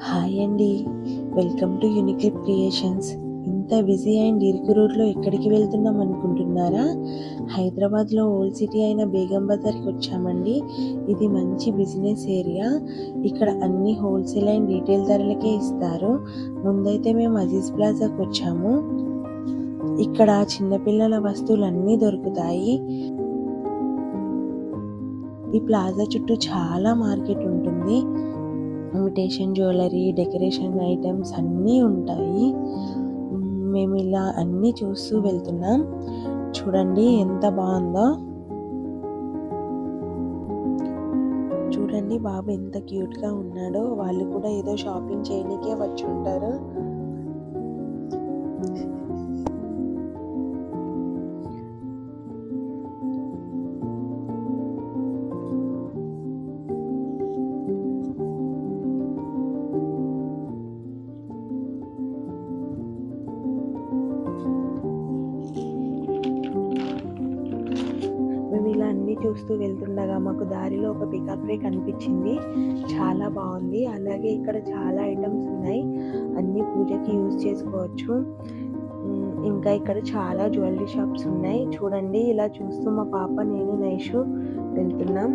Hi అండి. Welcome to Uniclip Creations. ఇంత busy and ఇరుకు రోడ్లో ఎక్కడికి వెళ్తున్నాం అనుకుంటున్నారా? హైదరాబాద్లో ఓల్డ్ సిటీ అయిన బేగం బజార్కి వచ్చామండి. ఇది మంచి బిజినెస్ ఏరియా. ఇక్కడ అన్ని హోల్సేల్ అండ్ రీటైల్ ధరలకే ఇస్తారు. ముందైతే మేము అజీజ్ ప్లాజాకి వచ్చాము. ఇక్కడ చిన్నపిల్లల వస్తువులు అన్నీ దొరుకుతాయి. ఈ ప్లాజా చుట్టూ చాలా మార్కెట్ ఉంటుంది. ఇమిటేషన్ జ్యువెలరీ, డెకరేషన్ ఐటమ్స్ అన్నీ ఉంటాయి. మేము ఇలా అన్నీ చూస్తూ వెళ్తున్నాం. చూడండి ఎంత బాగుందో. చూడండి బాబు ఎంత క్యూట్గా ఉన్నాడో. వాళ్ళు కూడా ఏదో షాపింగ్ చేయడానికే వచ్చి ఉంటారు. మేము ఇలా అన్నీ చూస్తూ వెళ్తుండగా మాకు దారిలో ఒక పికాక్ ట్రీ కనిపించింది. చాలా బాగుంది. అలాగే ఇక్కడ చాలా ఐటమ్స్ ఉన్నాయి. అన్ని పూజకి యూజ్ చేసుకోవచ్చు. ఇంకా ఇక్కడ చాలా జ్యువెలరీ షాప్స్ ఉన్నాయి. చూడండి ఇలా చూస్తూ మా పాప, నేను, నైషు వెళ్తున్నాం.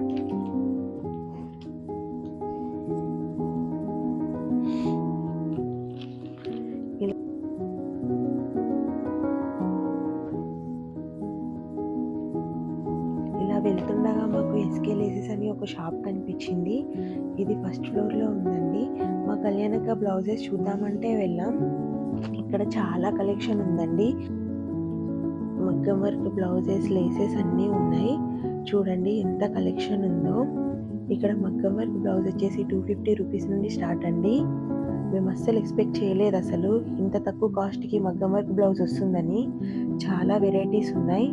ఇలా వెళ్తుండగా మాకు ఎస్కే లేసెస్ అని ఒక షాప్ కనిపించింది. ఇది ఫస్ట్ ఫ్లోర్లో ఉందండి. మా కళ్యాణక బ్లౌజెస్ చూద్దామంటే వెళ్ళాం. ఇక్కడ చాలా కలెక్షన్ ఉందండి. మగ్గం వర్క్ బ్లౌజెస్, లేసెస్ అన్నీ ఉన్నాయి. చూడండి ఎంత కలెక్షన్ ఉందో. ఇక్కడ మగ్గం వర్క్ బ్లౌజ్ వచ్చేసి 250 రూపీస్ నుండి స్టార్ట్ అండి. మేము అస్సలు ఎక్స్పెక్ట్ చేయలేదు అసలు ఇంత తక్కువ కాస్ట్కి మగ్గం వర్క్ బ్లౌజ్ వస్తుందని. చాలా వెరైటీస్ ఉన్నాయి.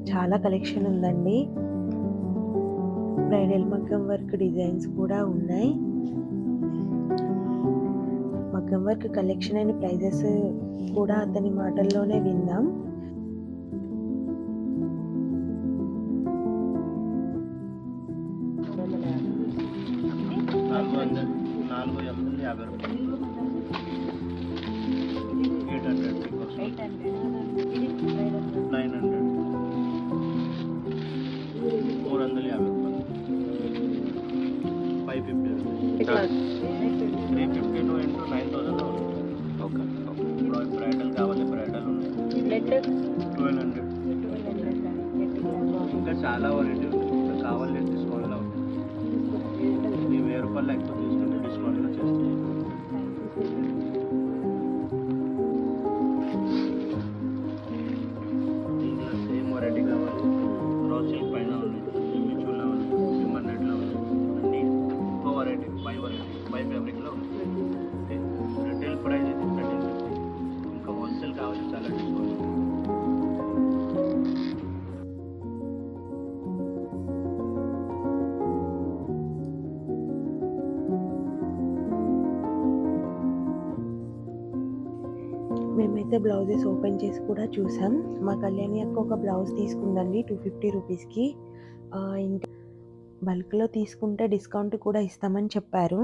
చాలా కలెక్షన్ ఉందండి. బ్రైడల్ మగ్గం వర్క్ డిజైన్స్ కూడా ఉన్నాయి. మగ్గం వర్క్ కలెక్షన్ అండ్ ప్రైజెస్ కూడా అతని మాటల్లోనే విందాం. బ్రైడల్ కావాలి, బ్రైడల్ ఉన్నాయి 1200. ఇంకా చాలా వెరైటీ ఉంది. కావాలి డిస్కౌంట్లో ఉంటుంది. మీ 1000 రూపాయలు ఎక్కువ తీసుకుంటే డిస్కౌంట్లో చేస్తాం. దీంట్లో సేమ్ వెరైటీ కావాలి. రోజ్ సిల్క్ పైన ఉన్నాయి, మిమిచూలో ఉన్నాయి, హ్యూమన్ నెట్లో ఉన్నాయి. అన్నీ ఎక్కువ వెరైటీ, 5 ఫ్యాబ్రిక్లో ఉంది. రిటైల్ ప్రైస్ ఇది 1350. ఇంకా హోల్సేల్ కావాలి చాలా డిస్కౌంట్. మేమైతే బ్లౌజెస్ ఓపెన్ చేసి కూడా చూసాం. మా కళ్యాణి అక్క ఒక బ్లౌజ్ తీసుకుందండి 250 రూపీస్కి. ఇంకా బల్క్లో తీసుకుంటే డిస్కౌంట్ కూడా ఇస్తామని చెప్పారు.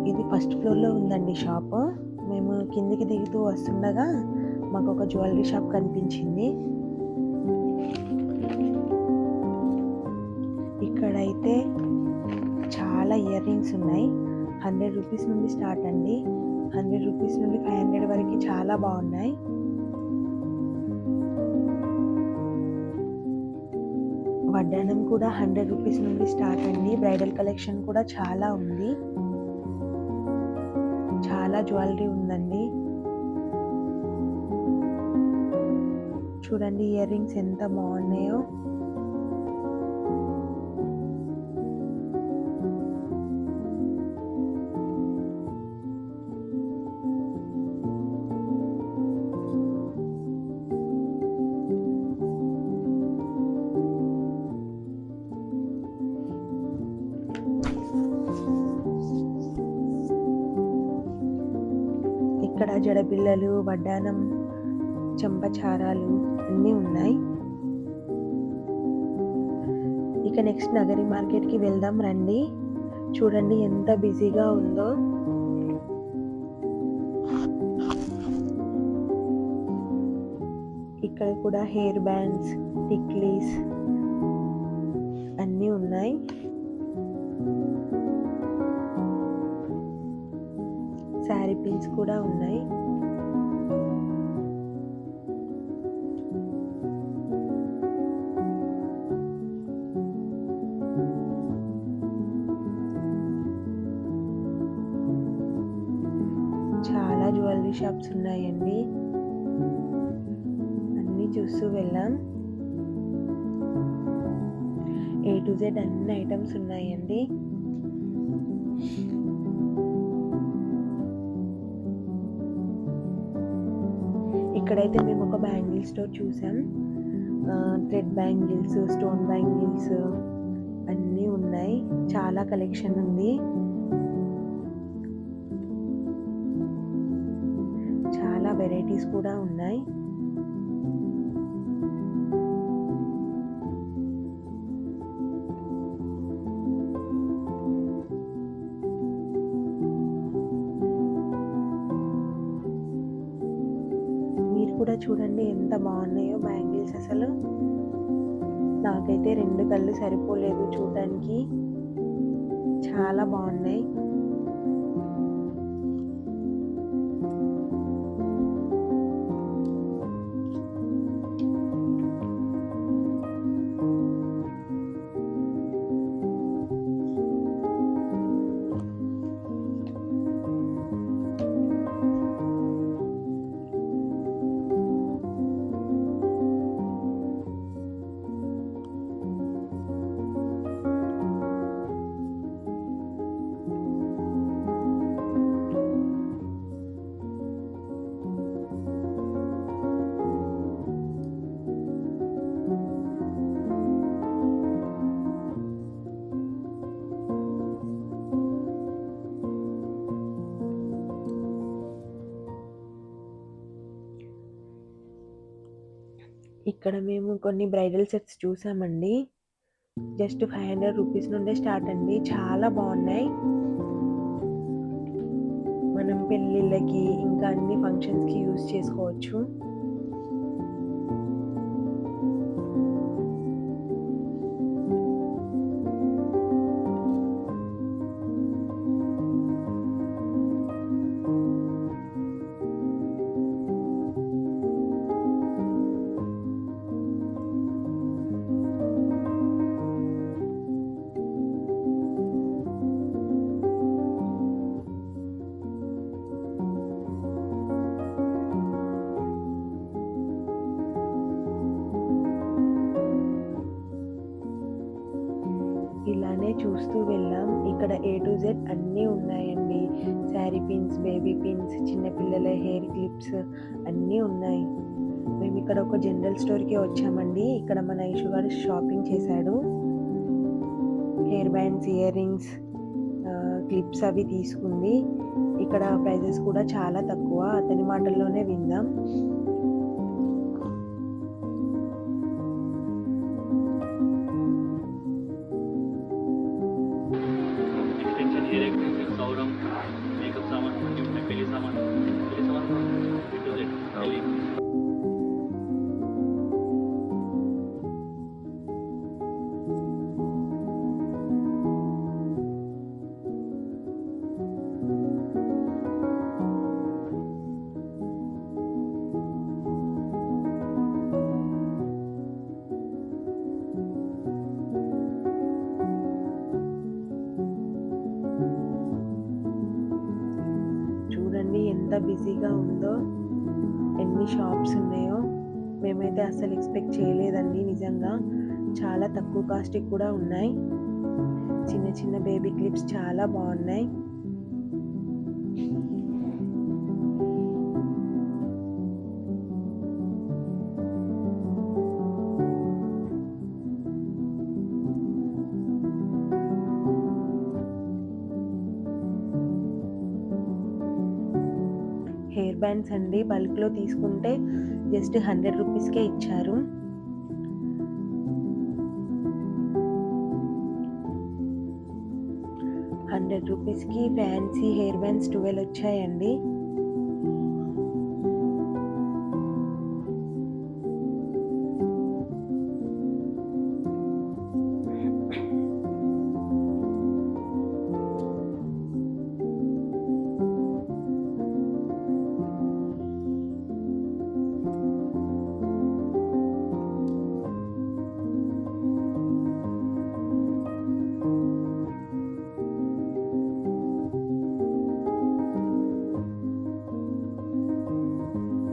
ఇది ఫస్ట్ ఫ్లోర్లో ఉందండి షాప్. మేము కిందికి దిగుతూ వస్తుండగా మాకు ఒక జ్యువెలరీ షాప్ కనిపించింది. ఇక్కడైతే చాలా ఇయర్ రింగ్స్ ఉన్నాయి. 100 రూపీస్ నుండి స్టార్ట్ అండి. 100 రూపీస్ నుండి 500 వరకు చాలా బాగున్నాయి. వడ్డానం కూడా 100 రూపీస్ నుండి స్టార్ట్ అండి. బ్రైడల్ కలెక్షన్ కూడా చాలా ఉంది. చాలా జ్యువెలరీ ఉందండి. చూడండి ఇయర్ రింగ్స్ ఎంత బాగున్నాయో. ఇక్కడ జడబిళ్ళలు, వడ్డానం చెంపచారాలు అన్నీ ఉన్నాయి. ఇక నెక్స్ట్ నగరి మార్కెట్‌కి వెళ్దాం రండి. చూడండి ఎంత బిజీగా ఉందో. ఇక్కడ కూడా హెయిర్ బ్యాండ్స్, టిక్లీస్ అన్నీ ఉన్నాయి. శారీ పిన్స్ కూడా ఉన్నాయి. చాలా జ్యువెలరీ షాప్స్ ఉన్నాయండి. అన్నీ చూస్తూ వెళ్ళాం. A to Z అన్ని ఐటమ్స్ ఉన్నాయండి. ఇక్కడైతే మేము ఒక బ్యాంగిల్ స్టోర్ చూసాం. థ్రెడ్ బ్యాంగిల్స్, స్టోన్ బ్యాంగిల్స్ అన్నీ ఉన్నాయి. చాలా కలెక్షన్ ఉంది. చాలా వెరైటీస్ కూడా ఉన్నాయి. మీరు కూడా చూడండి ఎంత బాగున్నాయో బ్యాంగిల్స్. అసలు నాకైతే 2 కళ్ళు సరిపోలేదు చూడడానికి. చాలా బాగున్నాయి. ఇక్కడ మేము కొన్ని బ్రైడల్ సెట్స్ చూసామండి. జస్ట్ 500 రూపీస్ నుండే స్టార్ట్ అండి. చాలా బాగున్నాయి. మనం పెళ్ళిళ్ళకి ఇంకా అన్ని ఫంక్షన్స్‌కి యూజ్ చేసుకోవచ్చు. ఇలానే చూస్తూ వెళ్ళాం. ఇక్కడ A to Z అన్నీ ఉన్నాయండి. శారీ పిన్స్, బేబీ పిన్స్, చిన్నపిల్లల హెయిర్ క్లిప్స్ అన్నీ ఉన్నాయి. మేము ఇక్కడ ఒక జనరల్ స్టోర్‌కి వచ్చామండి. ఇక్కడ మన ఐషు గారు షాపింగ్ చేశాడు. Hair bands, ear rings, clips అవి తీసుకుంది. ఇక్కడ ప్రైజెస్ కూడా చాలా తక్కువ. అతని మాటల్లోనే విందాం. Extension, hair extension, serum, makeup सामान अన్నీ ఉన్నాయి. పెళ్లి సామాన్ A to Z పెళ్లి. చూడండి ఎంత బిజీగా ఉందో, ఎన్ని షాప్స్ ఉన్నాయో. మేమైతే అస్సలు ఎక్స్పెక్ట్ చేయలేదండి నిజంగా. చాలా తక్కువ కాస్ట్‌కి కూడా ఉన్నాయి. చిన్న చిన్న బేబీ క్లిప్స్ చాలా బాగున్నాయి. హెయిర్ బ్యాండ్స్ అండి బల్క్‌లో తీసుకుంటే జస్ట్ 100 రూపీస్కే ఇచ్చారు. ₹100కి ఫ్యాన్సీ హెయిర్ బ్యాండ్స్ 12 వచ్చాయండి.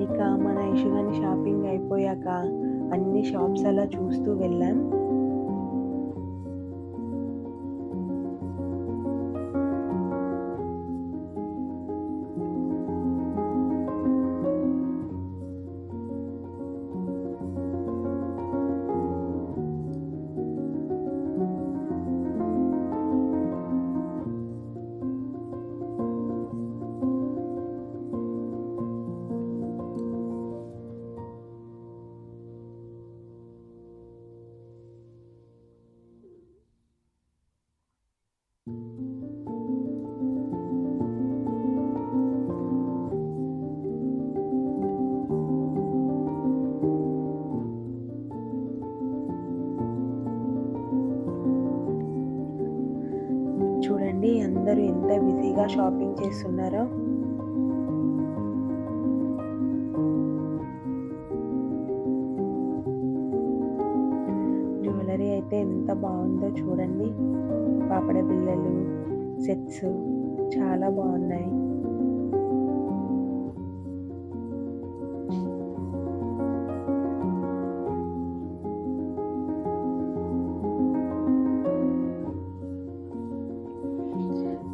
ఇక మన ఇషుగాని షాపింగ్ అయిపోయాక అన్ని షాప్స్ అలా చూస్తూ వెళ్ళాం. చూడండి అందరూ ఎంత బిజీగా షాపింగ్ చేస్తున్నారో. జ్యువెలరీ అయితే ఎంత బాగుందో చూడండి. పాపడ బిళ్ళలు, సెట్స్ చాలా బాగున్నాయి.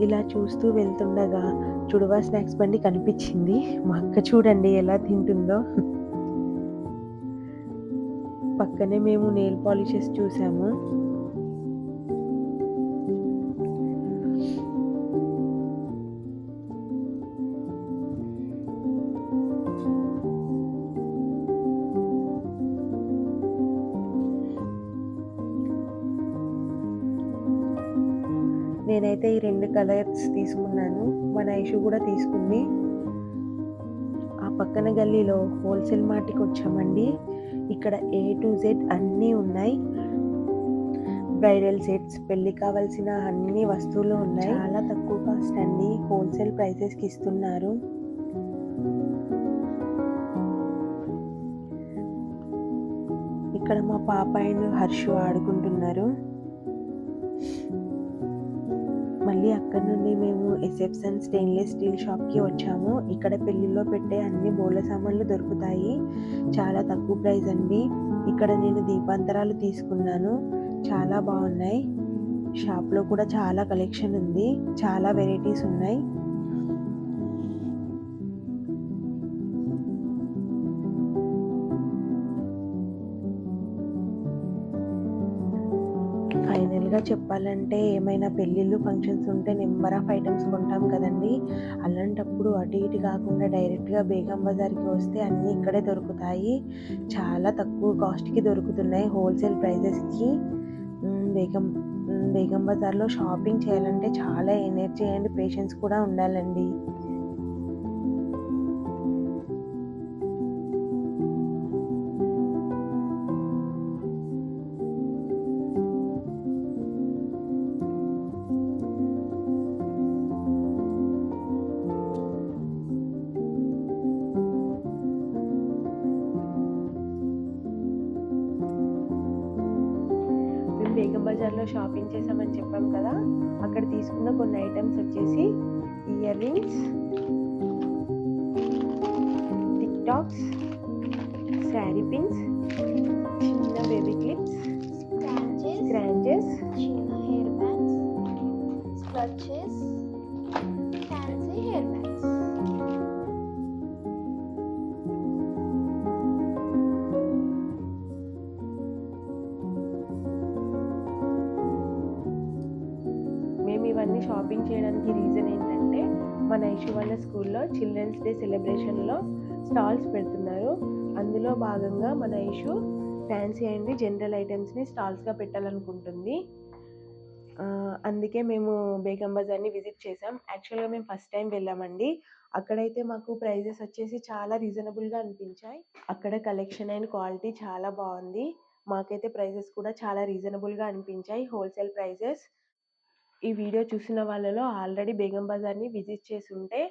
ఇలా చూస్తూ వెళ్తుండగా చుడవా స్నాక్స్ బండి కనిపించింది. మా అక్క చూడండి ఎలా తింటుందో. పక్కనే మేము నెయిల్ పాలిషెస్ చూసాము. నేనైతే ఈ 2 కలర్స్ తీసుకున్నాను. మన ఐషు కూడా తీసుకుంది. ఆ పక్కన గల్లీలో హోల్సేల్ మార్ట్కి వచ్చామండి. ఇక్కడ A to Z అన్నీ ఉన్నాయి. బ్రైడల్ సెట్స్, పెళ్ళి కావాల్సిన అన్ని వస్తువులు ఉన్నాయి. చాలా తక్కువ కాస్ట్ అండి. హోల్సేల్ ప్రైసెస్కి ఇస్తున్నారు. ఇక్కడ మా పాప అండ్ హర్షు ఆడుకుంటున్నారు. మళ్ళీ అక్కడ నుండి మేము ఎసెప్సన్ స్టెయిన్లెస్ స్టీల్ షాప్కి వచ్చాము. ఇక్కడ పెళ్ళిలో పెట్టే అన్ని బోళ్ళ సామాన్లు దొరుకుతాయి. చాలా తక్కువ ప్రైస్ అండి. ఇక్కడ నేను దీపాంతరాలు తీసుకున్నాను. చాలా బాగున్నాయి. షాప్లో కూడా చాలా కలెక్షన్ ఉంది. చాలా వెరైటీస్ ఉన్నాయి. ఫైనల్గా చెప్పాలంటే ఏమైనా పెళ్ళిళ్ళు ఫంక్షన్స్ ఉంటే నెంబర్ ఆఫ్ ఐటమ్స్ కొంటాం కదండి. అలాంటప్పుడు అటు ఇటు కాకుండా డైరెక్ట్గా బేగం బజార్కి వస్తే అన్నీ ఇక్కడే దొరుకుతాయి. చాలా తక్కువ కాస్ట్కి దొరుకుతున్నాయి హోల్సేల్ ప్రైజెస్కి. బేగం బజార్లో షాపింగ్ చేయాలంటే చాలా ఎనర్జీ అండ్ పేషెన్స్ కూడా ఉండాలండి. బేగం బజార్లో షాపింగ్ చేసామని చెప్పాం కదా. అక్కడ తీసుకున్న కొన్ని ఐటమ్స్ వచ్చేసి ear rings, tick talks, sari pins, చిన్న బేబీ క్లిప్స్, స్క్రాంచెస్, చిన్న hair bands, clutches, fancy hair bands. మేము ఇవన్నీ షాపింగ్ చేయడానికి రీజన్ ఏంటంటే మన ఐషు వాళ్ళ స్కూల్లో చిల్డ్రన్స్ డే సెలబ్రేషన్లో స్టాల్స్ పెడుతున్నారు. అందులో భాగంగా మన ఇష్యూ ఫ్యాన్సీ అండ్ జనరల్ ఐటమ్స్ని స్టాల్స్గా పెట్టాలనుకుంటుంది. అందుకే మేము బేగం బజార్ని విజిట్ చేసాం. యాక్చువల్గా మేము ఫస్ట్ టైం వెళ్ళామండి. అక్కడైతే మాకు ప్రైజెస్ వచ్చేసి చాలా రీజనబుల్గా అనిపించాయి. అక్కడ కలెక్షన్ అండ్ క్వాలిటీ చాలా బాగుంది. మాకైతే ప్రైజెస్ కూడా చాలా రీజనబుల్గా అనిపించాయి, హోల్సేల్ ప్రైజెస్. ఈ వీడియో చూసిన వాళ్ళలో ఆల్రెడీ బేగం బజార్ని విజిట్ చేసి ఉంటే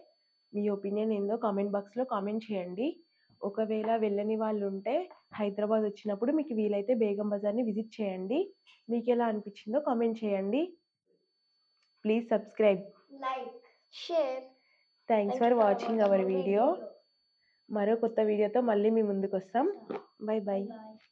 మీ ఒపీనియన్ ఏందో కామెంట్ బాక్స్లో కామెంట్ చేయండి. ఒకవేళ వెళ్ళని వాళ్ళు ఉంటే హైదరాబాద్ వచ్చినప్పుడు మీకు వీలైతే బేగం బజార్ని విజిట్ చేయండి. మీకు ఎలా అనిపించిందో కామెంట్ చేయండి. Please subscribe. Like, share. Thanks for watching our video. మరో కొత్త వీడియోతో మళ్ళీ మీ ముందుకు వస్తాం. By by. Bye.